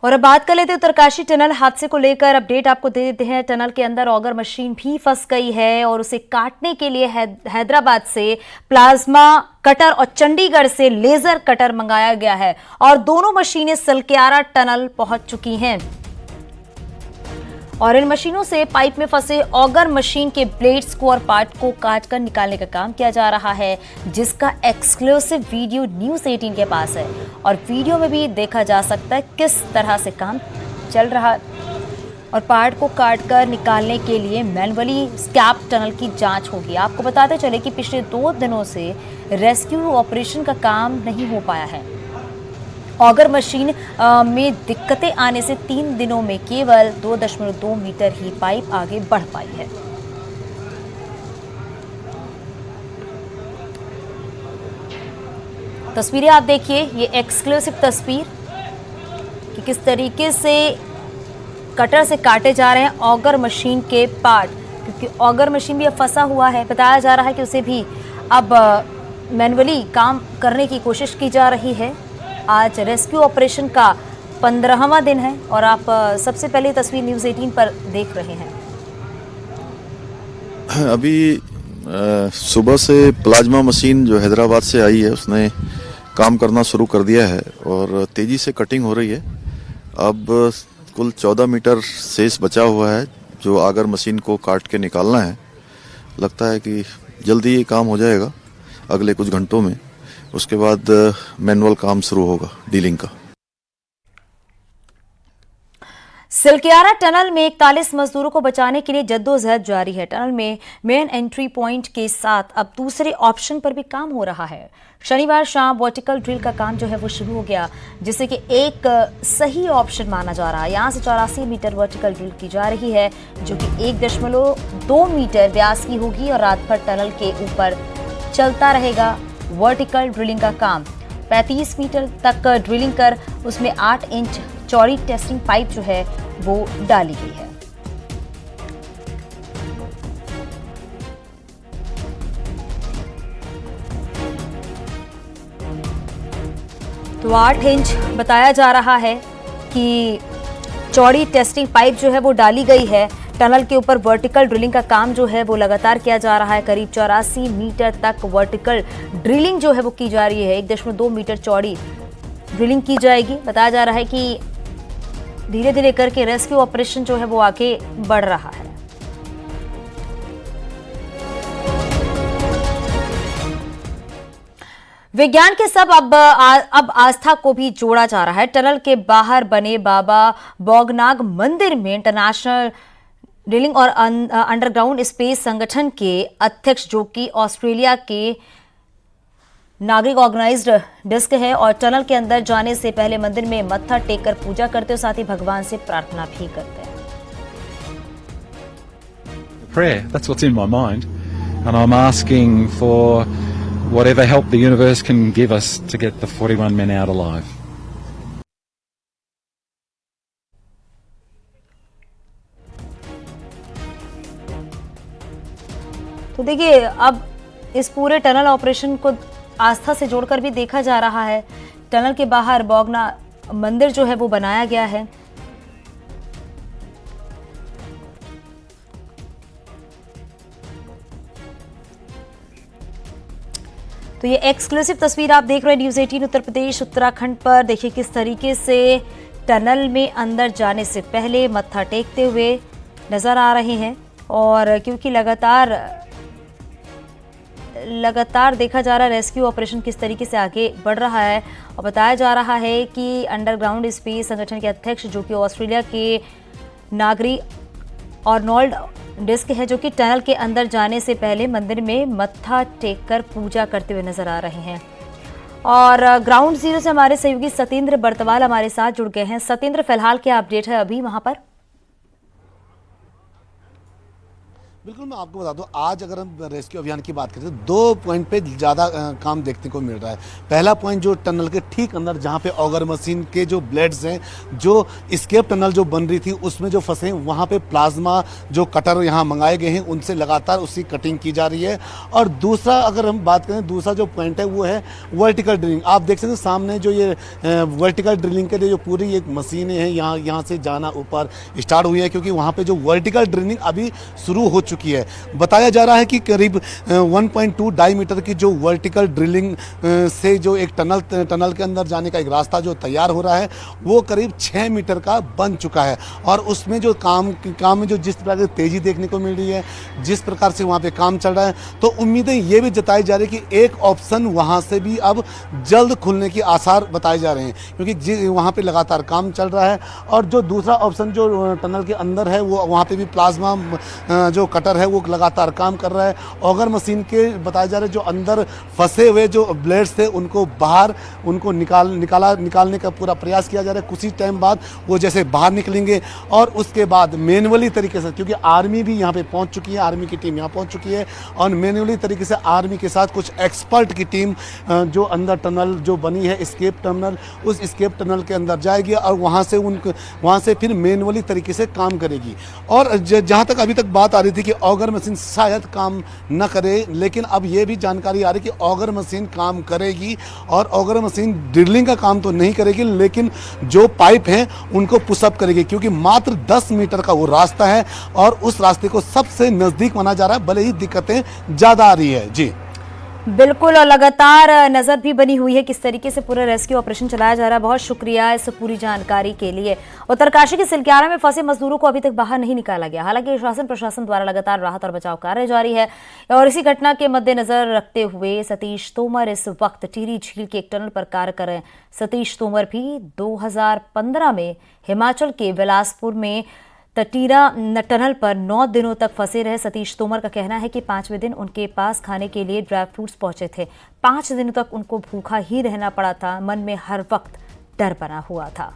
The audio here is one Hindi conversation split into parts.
और अब बात कर लेते हैं उत्तरकाशी टनल हादसे को लेकर अपडेट आपको दे देते हैं। टनल के अंदर ऑगर मशीन भी फंस गई है और उसे काटने के लिए हैदराबाद से प्लाज्मा कटर और चंडीगढ़ से लेजर कटर मंगाया गया है और दोनों मशीनें सलक्यारा टनल पहुंच चुकी हैं और इन मशीनों से पाइप में फंसे ऑगर मशीन के ब्लेड्स को और पार्ट को काटकर निकालने का काम किया जा रहा है, जिसका एक्सक्लूसिव वीडियो न्यूज़ 18 के पास है और वीडियो में भी देखा जा सकता है किस तरह से काम चल रहा है। और पार्ट को काटकर निकालने के लिए मैनुअली स्कैप टनल की जांच होगी। आपको बताते चले कि पिछले 2 दिनों से रेस्क्यू ऑपरेशन का काम नहीं हो पाया है। ऑगर मशीन में दिक्कतें आने से 3 दिनों में केवल 2.2 मीटर ही पाइप आगे बढ़ पाई है। तस्वीरें आप देखिए, ये एक्सक्लूसिव तस्वीर कि किस तरीके से कटर से काटे जा रहे हैं ऑगर मशीन के पार्ट, क्योंकि ऑगर मशीन भी अब फंसा हुआ है। बताया जा रहा है कि उसे भी अब मैनुअली काम करने की कोशिश की जा रही है। आज रेस्क्यू ऑपरेशन का 15वां दिन है और आप सबसे पहले तस्वीर न्यूज़ 18 पर देख रहे हैं। अभी सुबह से प्लाज्मा मशीन जो हैदराबाद से आई है उसने काम करना शुरू कर दिया है और तेजी से कटिंग हो रही है। अब कुल 14 मीटर शेष बचा हुआ है जो आगर मशीन को काट के निकालना है। लगता है कि जल्दी ये काम हो जाएगा अगले कुछ घंटों में। उसके बाद मैनुअल काम शुरू होगा डीलिंग का। सलक्यारा टनल में 41 मजदूरों को बचाने के लिए जद्दोजहद जारी है। टनल में मेन एंट्री पॉइंट के साथ अब दूसरे ऑप्शन पर भी काम हो रहा है। शनिवार शाम वर्टिकल ड्रिल का काम जो है वो शुरू हो गया, जिससे कि एक सही ऑप्शन माना जा रहा है। यहां से 84 मीटर वर्टिकल ड्रिल की जा रही है, जो कि 1.2 मीटर व्यास की होगी और रात भर टनल के ऊपर चलता रहेगा वर्टिकल ड्रिलिंग का काम। 35 मीटर तक ड्रिलिंग कर उसमें 8 इंच चौड़ी टेस्टिंग पाइप जो है वो डाली गई है। तो 8 इंच बताया जा रहा है कि चौड़ी टेस्टिंग पाइप जो है वो डाली गई है। टनल के ऊपर वर्टिकल ड्रिलिंग का काम जो है वो लगातार किया जा रहा है। करीब 84 मीटर तक वर्टिकल ड्रिलिंग जो है वो की जा रही है। 1.2 मीटर चौड़ी ड्रिलिंग की जाएगी। बताया जा रहा है कि धीरे धीरे करके रेस्क्यू ऑपरेशन जो है वो आगे बढ़ रहा है। विज्ञान के सब अब आस्था को भी जोड़ा जा रहा है। टनल के बाहर बने बाबा बोगनाग मंदिर में इंटरनेशनल ड्रिलिंग और अंडरग्राउंड स्पेस संगठन के अध्यक्ष, जो कि ऑस्ट्रेलिया के नागरिक ऑर्गेनाइज्ड डिस्क है, और टनल के अंदर जाने से पहले मंदिर में मत्था टेक कर पूजा करते हो, साथ ही भगवान से प्रार्थना भी करते हैं। Prayer, that's what's in my mind, and I'm asking for whatever help the universe can give us to get the 41 men out alive. तो देखिए, अब इस पूरे टनल ऑपरेशन को आस्था से जोड़कर भी देखा जा रहा है। टनल के बाहर बोगना मंदिर जो है वो बनाया गया है। तो ये एक्सक्लूसिव तस्वीर आप देख रहे हैं न्यूज़ 18 उत्तर प्रदेश उत्तराखंड पर। देखिए किस तरीके से टनल में अंदर जाने से पहले मत्था टेकते हुए नजर आ रहे हैं, और क्योंकि लगातार देखा जा रहा है रेस्क्यू ऑपरेशन किस तरीके से आगे बढ़ रहा है। और बताया जा रहा है कि अंडरग्राउंड स्पेस संगठन के अध्यक्ष, जो कि ऑस्ट्रेलिया के नागरी आर्नोल्ड डिस्क है, जो कि टनल के अंदर जाने से पहले मंदिर में मत्था टेककर पूजा करते हुए नजर आ रहे हैं। और ग्राउंड जीरो से हमारे सहयोगी सतेंद्र बर्तवाल हमारे साथ जुड़ गए हैं। सतेंद्र, फिलहाल क्या अपडेट है अभी वहां पर? बिल्कुल, मैं आपको बता दूं, आज अगर हम रेस्क्यू अभियान की बात करें तो 2 पॉइंट पे ज़्यादा काम देखने को मिल रहा है। पहला पॉइंट जो टनल के ठीक अंदर जहां पे ऑगर मशीन के जो ब्लेड्स हैं, जो स्केप टनल जो बन रही थी उसमें जो फंसे हैं, वहां पे प्लाज्मा जो कटर यहां मंगाए गए हैं उनसे लगातार उसकी कटिंग की जा रही है। और दूसरा अगर हम बात करें, दूसरा जो पॉइंट है वो है वर्टिकल ड्रिलिंग। आप देख सकते हैं सामने जो ये वर्टिकल ड्रिलिंग के लिए जो पूरी एक मशीनें हैं, यहाँ से जाना ऊपर स्टार्ट हुई है, क्योंकि वहाँ पे जो वर्टिकल ड्रिलिंग अभी शुरू हो चुकी है। बताया जा रहा है कि करीब 1.2 डायमीटर की जो वर्टिकल ड्रिलिंग से जो एक टनल के अंदर जाने का एक रास्ता जो तैयार हो रहा है, वो करीब 6 मीटर का बन चुका है। और उसमें जो काम में जो जिस प्रकार की तेज़ी देखने को मिल रही है, जिस प्रकार से वहाँ पे काम चल रहा है, तो उम्मीदें ये भी जताई जा रही है कि एक ऑप्शन वहाँ से भी अब जल्द खुलने के आसार बताए जा रहे हैं, क्योंकि वहाँ पे लगातार काम चल रहा है। और जो दूसरा ऑप्शन जो टनल के अंदर है, वो वहाँ पे भी प्लाज्मा जो कटर है वो लगातार काम कर रहा है। ऑगर मशीन के बताया जा रहा है जो अंदर फंसे हुए जो ब्लेड्स थे उनको बाहर उनको निकालने का पूरा प्रयास किया जा रहा है। कुछ ही टाइम बाद वो जैसे बाहर निकलेंगे और उसके बाद मैनुअली तरीके से, क्योंकि आर्मी भी यहाँ पे पहुँच चुकी है, आर्मी की टीम यहाँ पहुँच चुकी है, और मैनुअली तरीके से आर्मी के साथ कुछ एक्सपर्ट की टीम जो अंदर टनल जो बनी है स्केप टनल, उस स्केप टनल के अंदर जाएगी और वहाँ से फिर मैनुअली तरीके से काम करेगी। और जहाँ तक अभी तक बात आ रही थी कि ऑगर मशीन शायद काम न करे, लेकिन अब ये भी जानकारी आ रही है कि ऑगर मशीन काम करेगी। और ऑगर मशीन ड्रिलिंग का काम तो नहीं करेगी, लेकिन जो पाइप हैं उनको पुशअप करेगी, क्योंकि मात्र 10 मीटर का वो रास्ता है और उस रास्ते को सबसे नज़दीक माना जा रहा है, भले ही दिक्कतें ज़्यादा आ रही है। जी बिल्कुल, और लगातार नजर भी बनी हुई है किस तरीके से पूरा रेस्क्यू ऑपरेशन चलाया जा रहा है। बहुत शुक्रिया इस पूरी जानकारी के लिए। उत्तरकाशी के सिलक्यारा में फंसे मजदूरों को अभी तक बाहर नहीं निकाला गया। हालांकि शासन प्रशासन द्वारा लगातार राहत और बचाव कार्य जारी है, और इसी घटना के मद्देनजर रखते हुए सतीश तोमर इस वक्त टिहरी झील के एक टनल पर कार्य कर रहे हैं। सतीश तोमर भी 2015 में हिमाचल के बिलासपुर में तटीरा टनल पर 9 दिनों तक फंसे रहे। सतीश तोमर का कहना है कि 5वें दिन उनके पास खाने के लिए ड्राई फ्रूट्स पहुंचे थे। 5 दिनों तक उनको भूखा ही रहना पड़ा था। मन में हर वक्त डर बना हुआ था।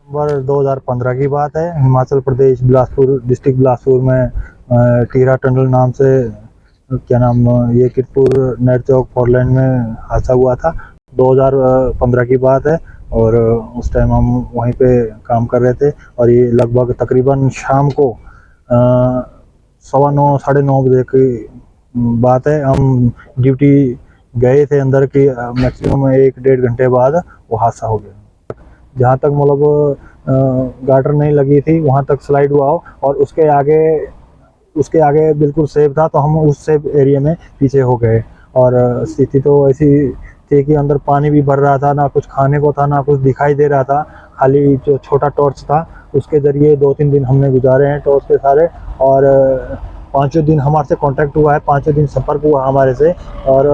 2015 की बात है, हिमाचल प्रदेश बिलासपुर डिस्ट्रिक्ट बिलासपुर में टीरा टनल नाम से ये किरपुर नेर चौक फोरलेन में हादसा हुआ था। 2015 की बात है, और उस टाइम हम वहीं पे काम कर रहे थे, और ये लगभग तकरीबन शाम को 9:15 साढ़े 9 बजे की बात है। हम ड्यूटी गए थे अंदर की, मैक्सिमम 1-1.5 घंटे बाद वो हादसा हो गया। जहाँ तक मतलब गार्डर नहीं लगी थी वहाँ तक स्लाइड हुआ हो, और उसके आगे बिल्कुल सेफ था, तो हम उस सेफ एरिया में पीछे हो गए। और स्थिति तो ऐसी थी कि अंदर पानी भी भर रहा था, ना कुछ खाने को था, ना कुछ दिखाई दे रहा था, खाली जो छोटा टॉर्च था उसके जरिए 2-3 दिन हमने गुजारे हैं टॉर्च के सारे। और 5वें दिन हमारे से कांटेक्ट हुआ है, 5वें दिन संपर्क हुआ हमारे से, और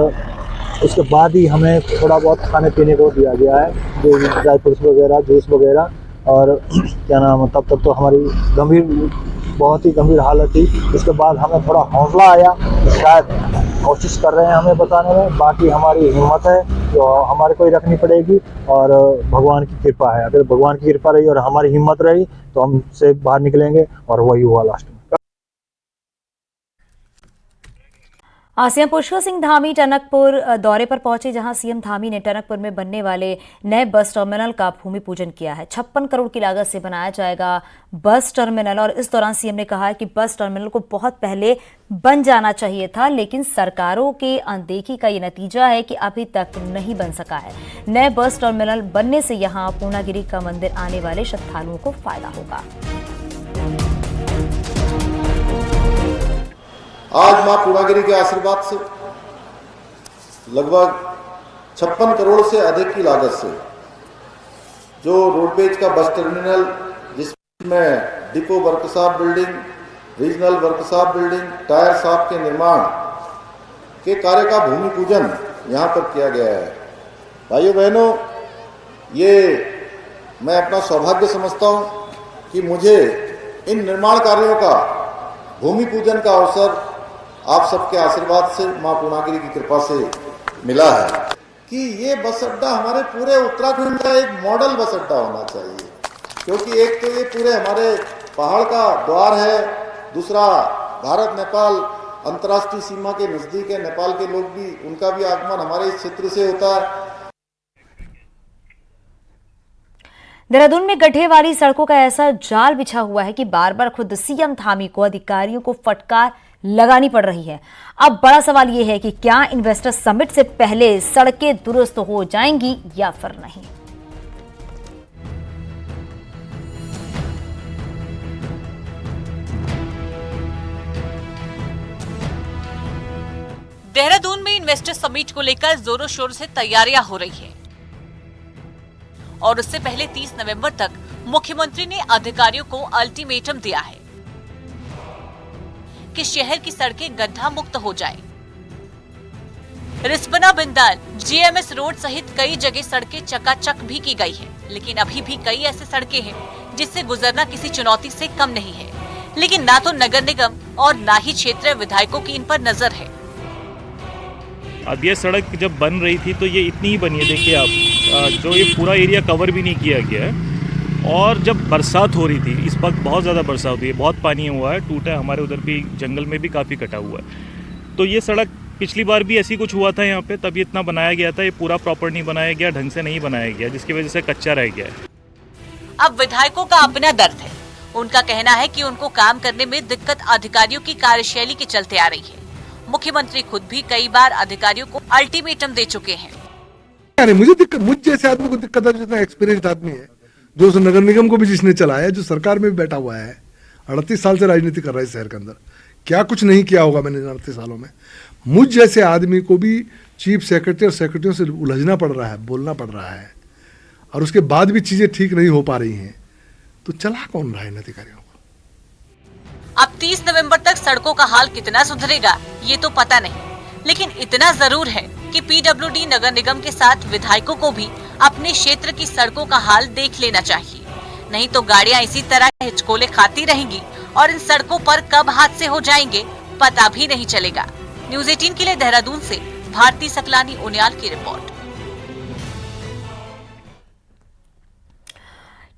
उसके बाद ही हमें थोड़ा बहुत खाने पीने को दिया गया है, जो ड्राई फ्रूट्स वगैरह, जूस वगैरह। और तब तक तो हमारी बहुत ही गंभीर हालत थी। इसके बाद हमें थोड़ा हौसला आया, शायद कोशिश कर रहे हैं हमें बताने में। बाकी हमारी हिम्मत है जो हमारे को ही रखनी पड़ेगी, और भगवान की कृपा है। अगर भगवान की कृपा रही और हमारी हिम्मत रही तो हम से बाहर निकलेंगे, और वही हुआ लास्ट में। सीएम पुष्कर सिंह धामी टनकपुर दौरे पर पहुंचे, जहां सीएम धामी ने टनकपुर में बनने वाले नए बस टर्मिनल का भूमि पूजन किया है। 56 करोड़ की लागत से बनाया जाएगा बस टर्मिनल, और इस दौरान सीएम ने कहा कि बस टर्मिनल को बहुत पहले बन जाना चाहिए था, लेकिन सरकारों के अनदेखी का ये नतीजा है कि अभी तक नहीं बन सका है। नए बस टर्मिनल बनने से यहां पूर्णागिरि का मंदिर आने वाले श्रद्धालुओं को फायदा होगा। आज मां पूर्णागिरि के आशीर्वाद से लगभग 56 करोड़ से अधिक की लागत से जो रोडवेज का बस टर्मिनल, जिसमें depot workshop building, regional workshop building, tyre shop के निर्माण के कार्य का भूमि पूजन यहां पर किया गया है। भाइयों बहनों, ये मैं अपना सौभाग्य समझता हूं कि मुझे इन निर्माण कार्यों का भूमि पूजन का अवसर आप सबके आशीर्वाद से, मां पूर्णागिरि की कृपा से मिला है कि ये बस अड्डा हमारे पूरे उत्तराखंड का एक मॉडल बस अड्डा होना चाहिए, क्योंकि एक तो ये पूरे हमारे पहाड़ का द्वार है, दूसरा, भारत नेपाल अंतर्राष्ट्रीय सीमा के नजदीक है, नेपाल के लोग भी, उनका भी आगमन हमारे इस क्षेत्र से होता है। देहरादून में गड्ढे वाली सड़कों का ऐसा जाल बिछा हुआ है कि बार बार खुद सीएम धामी को अधिकारियों को फटकार लगानी पड़ रही है। अब बड़ा सवाल यह है कि क्या इन्वेस्टर समिट से पहले सड़कें दुरुस्त हो जाएंगी या फिर नहीं। देहरादून में इन्वेस्टर समिट को लेकर जोरों शोरों से तैयारियां हो रही है और उससे पहले 30 नवंबर तक मुख्यमंत्री ने अधिकारियों को अल्टीमेटम दिया है कि शहर की सड़कें गड्ढा मुक्त हो जाए। रिस्पना बिंदाल, जीएमएस रोड सहित कई जगह सड़कें चकाचक भी की गई है, लेकिन अभी भी कई ऐसी सड़कें हैं जिससे गुजरना किसी चुनौती से कम नहीं है। लेकिन ना तो नगर निगम और ना ही क्षेत्रीय विधायकों की इन पर नजर है। अब ये सड़क जब बन रही थी तो ये इतनी ही बनी है, देखिए आप, जो ये पूरा एरिया कवर भी नहीं किया गया है। और जब बरसात हो रही थी, इस वक्त बहुत ज़्यादा बरसात हुई है, बहुत पानी हुआ है, टूटा है, हमारे उधर भी जंगल में भी काफ़ी कटा हुआ है। तो ये सड़क पिछली बार भी ऐसी कुछ हुआ था यहाँ पे, तब ये इतना बनाया गया था, ये पूरा प्रॉपर नहीं बनाया गया, ढंग से नहीं बनाया गया, जिसकी वजह से कच्चा रह गया है। अब विधायकों का अपना दर्द है। उनका कहना है कि उनको काम करने में दिक्कत अधिकारियों की कार्यशैली के चलते आ रही है। मुख्यमंत्री खुद भी कई बार अधिकारियों को अल्टीमेटम दे चुके हैं। मुझ जैसे आदमी को दिक्कत है, जितना एक्सपीरियंस्ड आदमी है, जो उस नगर निगम को भी जिसने चलाया, जो सरकार में भी बैठा हुआ है, 38 साल से राजनीति कर रहा है इस शहर के अंदर, क्या कुछ नहीं किया होगा मैंने 38 सालों में। मुझ जैसे आदमी को भी चीफ सेक्रेटरी और सेक्रेटरियों से उलझना पड़ रहा है, बोलना पड़ रहा है, और उसके बाद भी चीजें ठीक नहीं हो पा रही हैं, तो चला कौन रहा है इन अधिकारियों को। अब 30 नवंबर तक सड़कों का हाल कितना सुधरेगा ये तो पता नहीं, लेकिन इतना जरूर है कि पीडब्ल्यूडी नगर निगम के साथ विधायकों को भी अपने क्षेत्र की सड़कों का हाल देख लेना चाहिए। नहीं तो गाड़ियां इसी तरह हिचकोले खाती रहेंगी और इन सड़कों पर कब हादसे हो जाएंगे पता भी नहीं चलेगा। न्यूज़ 18 के लिए देहरादून से भारती सकलानी उनियाल की रिपोर्ट।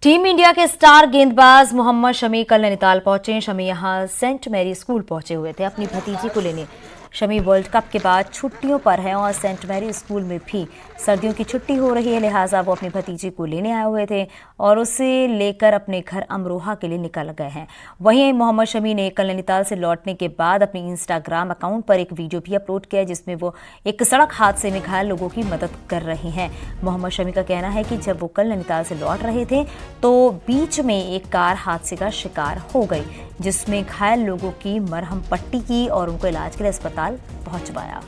टीम इंडिया के स्टार गेंदबाज मोहम्मद शमी कल नैनीताल पहुंचे। शमी यहां सेंट मैरी स्कूल पहुंचे हुए थे अपनी भतीजी को लेने। शमी वर्ल्ड कप के बाद छुट्टियों पर हैं और सेंट मैरी स्कूल में भी सर्दियों की छुट्टी हो रही है, लिहाजा वो अपनी भतीजी को लेने आए हुए थे और उसे लेकर अपने घर अमरोहा के लिए निकल गए हैं। वहीं मोहम्मद शमी ने कल नैनीताल से लौटने के बाद अपने इंस्टाग्राम अकाउंट पर एक वीडियो भी अपलोड किया जिसमें वो एक सड़क हादसे में घायल लोगों की मदद कर रहे हैं। मोहम्मद शमी का कहना है कि जब वो कल नैनीताल से लौट रहे थे तो बीच में एक कार हादसे का शिकार हो गई, जिसमें घायल लोगों की मरहम पट्टी की और उनको इलाज के लिए अस्पताल पहुंचवाया।